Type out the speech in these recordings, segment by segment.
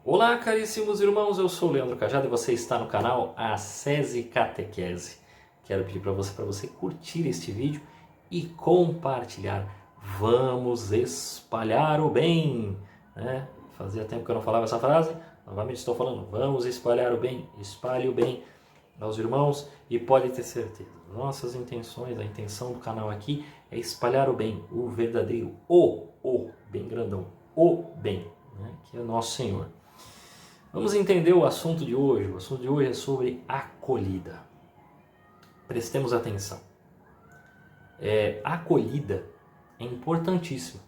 Olá, caríssimos irmãos, eu sou o Leandro Cajado e você está no canal Ascese Catequese. Quero pedir para você curtir este vídeo e compartilhar. Vamos espalhar o bem, né? Fazia tempo que eu não falava essa frase, novamente estou falando. Vamos espalhar o bem, espalhe o bem aos irmãos e pode ter certeza. Nossas intenções, a intenção do canal aqui é espalhar o bem, o verdadeiro, o bem grandão, o bem, né? Que é o nosso Senhor. Vamos entender o assunto de hoje. O assunto de hoje é sobre acolhida. Prestemos atenção. Acolhida é importantíssimo,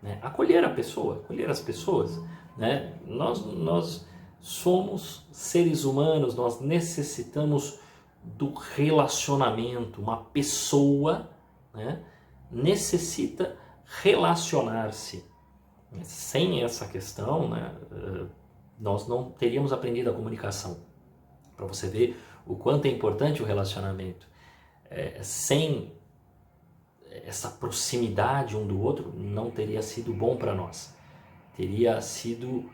né? Acolher a pessoa, acolher as pessoas, né? Nós somos seres humanos, nós necessitamos do relacionamento. Uma pessoa, né, necessita relacionar-se. Sem essa questão, né, nós não teríamos aprendido a comunicação. Para você ver o quanto é importante o relacionamento. Sem essa proximidade um do outro, não teria sido bom para nós. Teria sido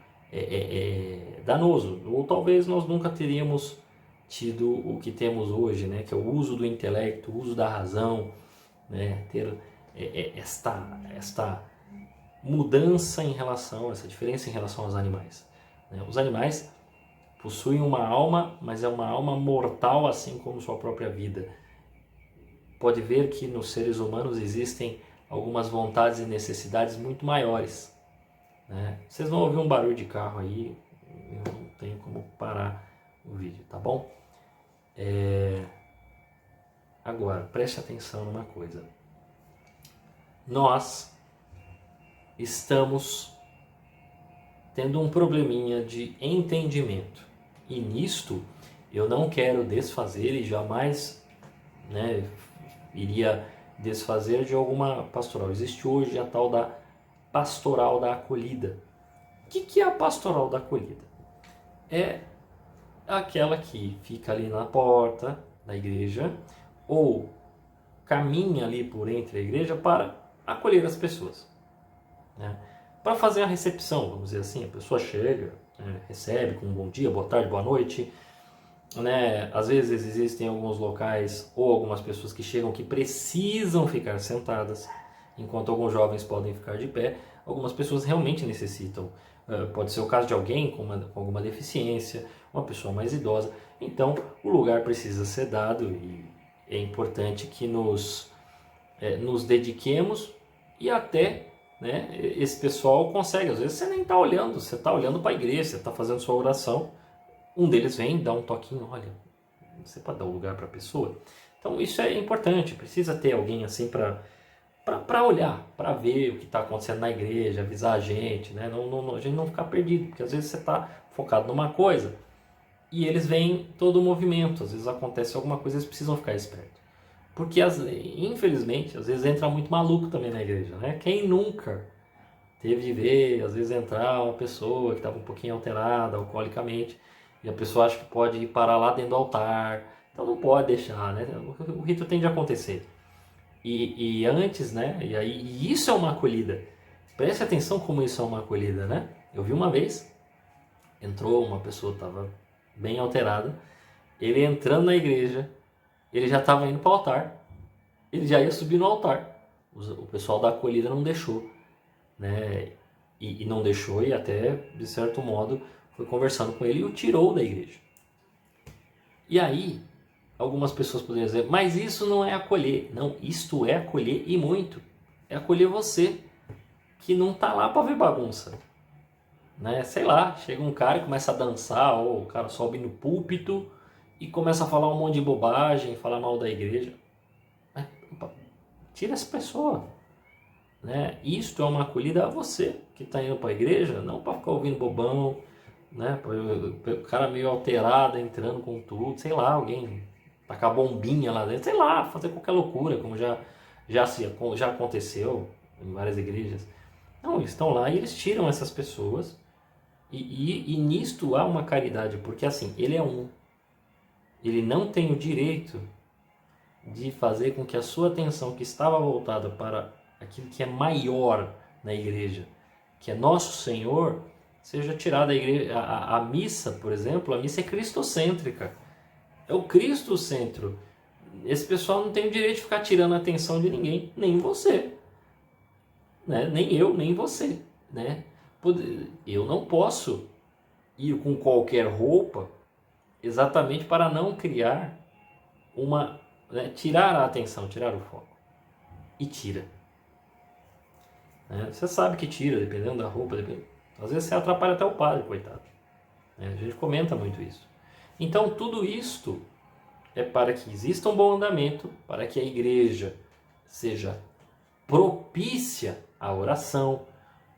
danoso. Ou talvez nós nunca teríamos tido o que temos hoje, né? Que é o uso do intelecto, o uso da razão, né? Ter esta mudança em relação, essa diferença em relação aos animais. Os animais possuem uma alma, mas é uma alma mortal, assim como sua própria vida. Pode ver que nos seres humanos existem algumas vontades e necessidades muito maiores, né? Vocês vão ouvir um barulho de carro aí, eu não tenho como parar o vídeo, tá bom? Agora, preste atenção numa coisa. Nós estamos tendo um probleminha de entendimento. E nisto eu não quero desfazer e jamais, né, iria desfazer de alguma pastoral. Existe hoje a tal da pastoral da acolhida. O que é a pastoral da acolhida? É aquela que fica ali na porta da igreja ou caminha ali por entre a igreja para acolher as pessoas, né? Para fazer a recepção, vamos dizer assim. A pessoa chega, recebe com um bom dia, boa tarde, boa noite, né? Às vezes existem alguns locais ou algumas pessoas que chegam que precisam ficar sentadas, enquanto alguns jovens podem ficar de pé. Algumas pessoas realmente necessitam. Pode ser o caso de alguém com alguma deficiência, uma pessoa mais idosa. Então o lugar precisa ser dado e é importante que nos dediquemos e até, né, esse pessoal consegue. Às vezes você nem está olhando, você está olhando para a igreja, você está fazendo sua oração, um deles vem, dá um toquinho, olha, você pode dar um lugar para a pessoa. Então isso é importante, precisa ter alguém assim para olhar, para ver o que está acontecendo na igreja, avisar a gente, né? A gente não ficar perdido, porque às vezes você está focado numa coisa e eles veem todo o movimento, às vezes acontece alguma coisa, eles precisam ficar espertos. Porque, infelizmente, às vezes entra muito maluco também na igreja, né? Quem nunca teve de ver, às vezes, entrar uma pessoa que estava um pouquinho alterada, alcoolicamente, e a pessoa acha que pode ir parar lá dentro do altar. Então não pode deixar, né? O rito tende a acontecer. E antes, né? E isso é uma acolhida. Preste atenção como isso é uma acolhida, né? Eu vi uma vez, entrou uma pessoa, estava bem alterada, ele entrando na igreja, ele já estava indo para o altar, ele já ia subir no altar. O pessoal da acolhida não deixou, né? E não deixou, e até, de certo modo, foi conversando com ele e o tirou da igreja. E aí, algumas pessoas poderiam dizer, mas isso não é acolher. Não, isto é acolher e muito. É acolher você, que não está lá para ver bagunça, né? Sei lá, chega um cara e começa a dançar, ou o cara sobe no púlpito e começa a falar um monte de bobagem, falar mal da igreja. Tira essa pessoa, né? Isto é uma acolhida a você que está indo para a igreja, não para ficar ouvindo bobão, né? O cara meio alterado entrando com tudo, sei lá, alguém tacar bombinha lá dentro, sei lá, fazer qualquer loucura, como já aconteceu em várias igrejas. Não, eles estão lá e eles tiram essas pessoas e nisto há uma caridade, porque assim, ele é um. Ele não tem o direito de fazer com que a sua atenção, que estava voltada para aquilo que é maior na igreja, que é nosso Senhor, seja tirada a igreja. A missa, por exemplo, a missa é cristocêntrica. É o Cristo o centro. Esse pessoal não tem o direito de ficar tirando a atenção de ninguém, nem você, né? Nem eu, nem você, né? Eu não posso ir com qualquer roupa exatamente para não criar tirar a atenção, tirar o foco. E tira. Né? Você sabe que tira, dependendo da roupa. Às vezes você atrapalha até o padre, coitado. Né? A gente comenta muito isso. Então tudo isto é para que exista um bom andamento, para que a igreja seja propícia à oração,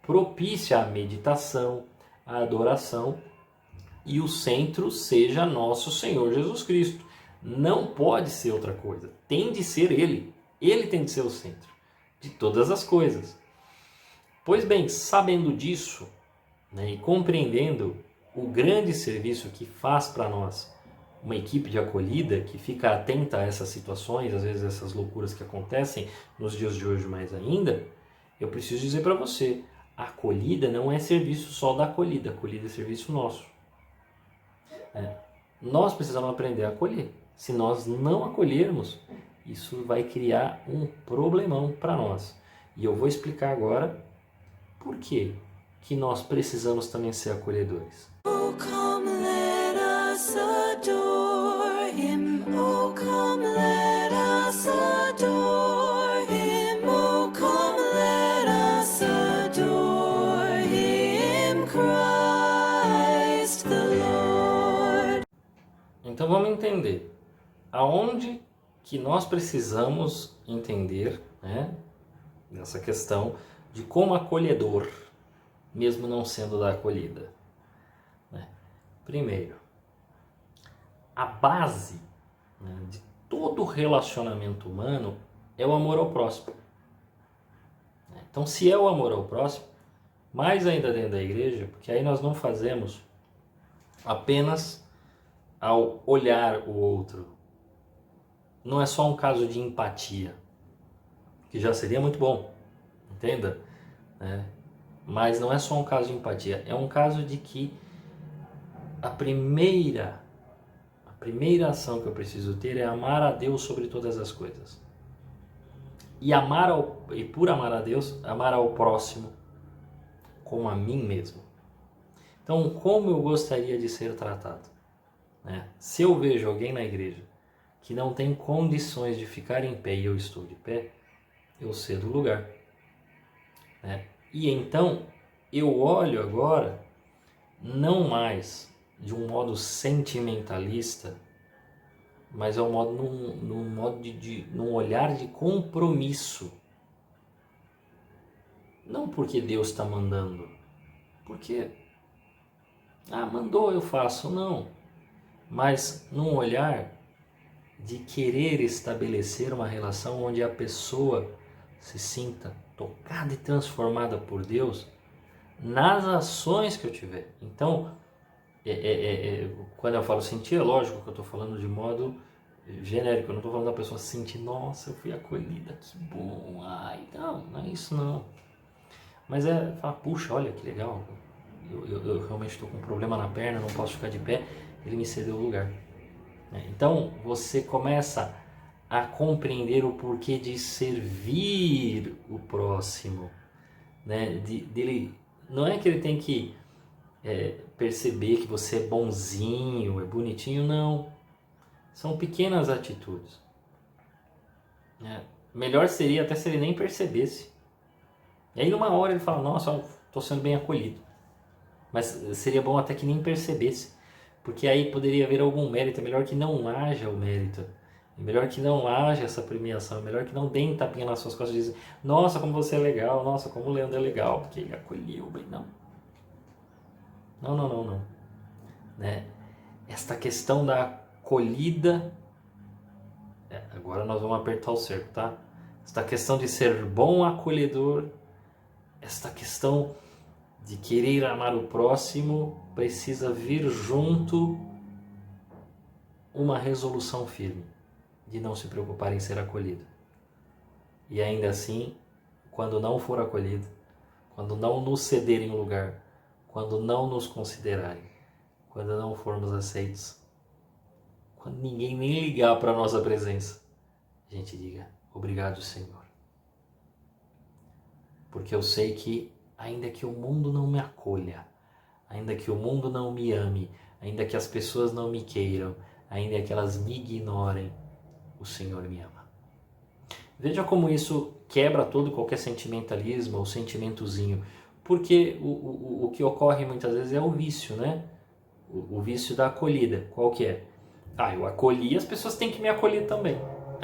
propícia à meditação, à adoração, e o centro seja nosso Senhor Jesus Cristo. Não pode ser outra coisa, tem de ser Ele. Ele tem de ser o centro de todas as coisas. Pois bem, sabendo disso, né, e compreendendo o grande serviço que faz para nós uma equipe de acolhida que fica atenta a essas situações, às vezes essas loucuras que acontecem nos dias de hoje mais ainda, eu preciso dizer para você, a acolhida não é serviço só da acolhida, a acolhida é serviço nosso. Nós precisamos aprender a acolher. Se nós não acolhermos, isso vai criar um problemão para nós. E eu vou explicar agora por que nós precisamos também ser acolhedores. Oh, come, let us adore him. Oh, come, let us adore him. Oh, come, let us adore him, Christ the Lord. Então vamos entender aonde que nós precisamos entender, né, nessa questão de como acolhedor, mesmo não sendo da acolhida. Primeiro, a base, né, de todo relacionamento humano é o amor ao próximo. Então, se é o amor ao próximo, mais ainda dentro da igreja, porque aí nós não fazemos apenas ao olhar o outro. Não é só um caso de empatia, que já seria muito bom, entenda? Né? Mas não é só um caso de empatia, é um caso de que a primeira ação que eu preciso ter é amar a Deus sobre todas as coisas. E por amar a Deus, amar ao próximo como a mim mesmo. Então, como eu gostaria de ser tratado? Né? Se eu vejo alguém na igreja que não tem condições de ficar em pé e eu estou de pé, eu cedo o lugar. Né? E então, eu olho agora, não mais de um modo sentimentalista, mas é um modo num olhar de compromisso. Não porque Deus está mandando, porque mandou, eu faço, não. Mas num olhar de querer estabelecer uma relação onde a pessoa se sinta tocada e transformada por Deus nas ações que eu tiver. Então, quando eu falo sentir, é lógico que eu estou falando de modo genérico, eu não estou falando da pessoa sentir, nossa, eu fui acolhida, que bom, ai, não é isso não. Mas é falar, puxa, olha que legal, eu realmente estou com um problema na perna, não posso ficar de pé, ele me cedeu o lugar. Então você começa a compreender o porquê de servir o próximo, né? Dele, não é que ele tem que perceber que você é bonzinho, é bonitinho, não. São pequenas atitudes. Melhor seria até se ele nem percebesse. E aí numa hora ele fala, nossa, estou sendo bem acolhido. Mas seria bom até que nem percebesse. Porque aí poderia haver algum mérito. É melhor que não haja o mérito. É melhor que não haja essa premiação. É melhor que não deem tapinha nas suas costas e dizem, nossa, como você é legal. Nossa, como o Leandro é legal. Porque ele acolheu bem. Não. Não. Né? Esta questão da acolhida... agora nós vamos apertar o cerco, tá? Esta questão de ser bom acolhedor... Esta questão de querer amar o próximo precisa vir junto uma resolução firme de não se preocupar em ser acolhido. E ainda assim, quando não for acolhido, quando não nos cederem o lugar, quando não nos considerarem, quando não formos aceitos, quando ninguém nem ligar para a nossa presença, a gente diga: obrigado, Senhor. Porque eu sei que, ainda que o mundo não me acolha, ainda que o mundo não me ame, ainda que as pessoas não me queiram, ainda que elas me ignorem, o Senhor me ama. Veja como isso quebra todo qualquer sentimentalismo ou sentimentozinho, porque o que ocorre muitas vezes é o vício, né? O vício da acolhida. Qual que é? Eu acolhi, as pessoas têm que me acolher também.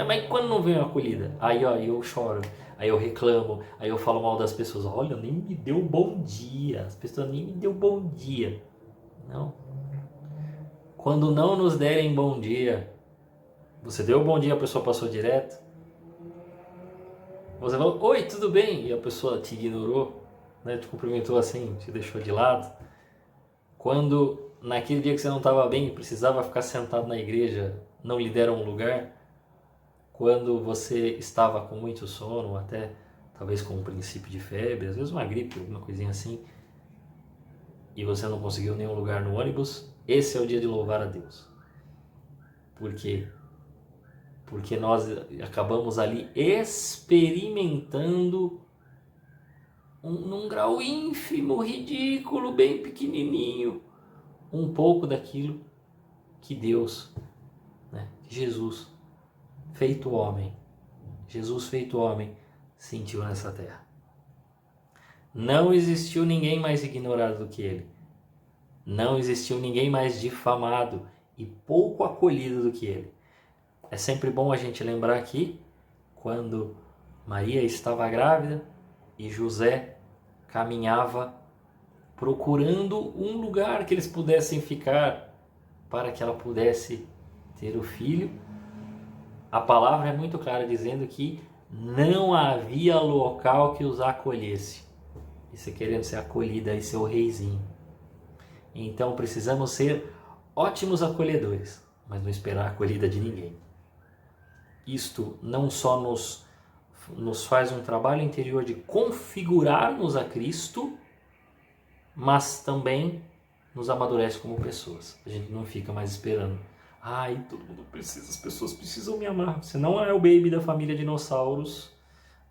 Mas quando não vem a acolhida? Aí eu choro, aí eu reclamo, aí eu falo mal das pessoas. Olha, nem me deu bom dia, as pessoas nem me deu bom dia. Não. Quando não nos derem bom dia, você deu bom dia, a pessoa passou direto. Você falou: oi, tudo bem? E a pessoa te ignorou, né? Te cumprimentou assim, te deixou de lado. Quando naquele dia que você não estava bem e precisava ficar sentado na igreja, não lhe deram um lugar. Quando você estava com muito sono, ou até talvez com um princípio de febre, às vezes uma gripe, alguma coisinha assim, e você não conseguiu nenhum lugar no ônibus, esse é o dia de louvar a Deus. Por quê? Porque nós acabamos ali experimentando num grau ínfimo, ridículo, bem pequenininho, um pouco daquilo que Deus, né, Jesus, feito homem, Jesus feito homem, sentiu nessa terra. Não existiu ninguém mais ignorado do que ele. Não existiu ninguém mais difamado e pouco acolhido do que ele. É sempre bom a gente lembrar que quando Maria estava grávida e José caminhava procurando um lugar que eles pudessem ficar para que ela pudesse ter o filho, a palavra é muito clara dizendo que não havia local que os acolhesse. E você querendo ser acolhida e ser o reizinho. Então precisamos ser ótimos acolhedores, mas não esperar a acolhida de ninguém. Isto não só nos faz um trabalho interior de configurar-nos a Cristo, mas também nos amadurece como pessoas. A gente não fica mais esperando. Todo mundo precisa, as pessoas precisam me amar. Você não é o baby da família dinossauros,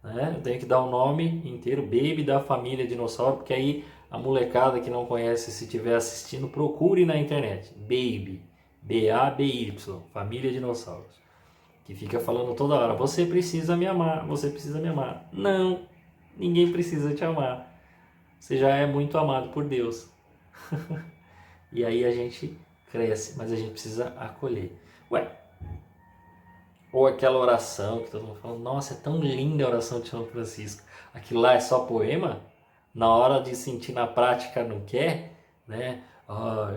né? Eu tenho que dar o nome inteiro, baby da família dinossauro, porque aí a molecada que não conhece, se estiver assistindo, procure na internet. Baby, B-A-B-Y, família dinossauros. Que fica falando toda hora: você precisa me amar, você precisa me amar. Não, ninguém precisa te amar. Você já é muito amado por Deus. E aí a gente cresce, mas a gente precisa acolher. Ou aquela oração que todo mundo fala: nossa, é tão linda a oração de São Francisco. Aquilo lá é só poema? Na hora de sentir na prática não quer, né? A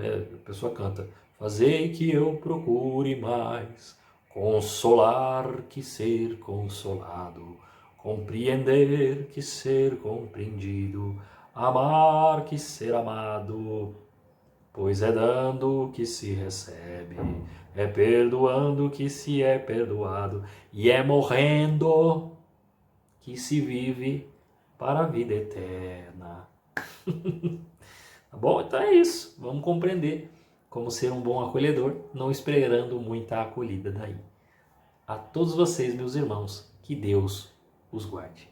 pessoa canta: fazei que eu procure mais consolar que ser consolado, compreender que ser compreendido, amar que ser amado, pois é dando que se recebe, é perdoando que se é perdoado, e é morrendo que se vive para a vida eterna. Tá bom? Então é isso. Vamos compreender como ser um bom acolhedor, não esperando muita acolhida daí. A todos vocês, meus irmãos, que Deus os guarde.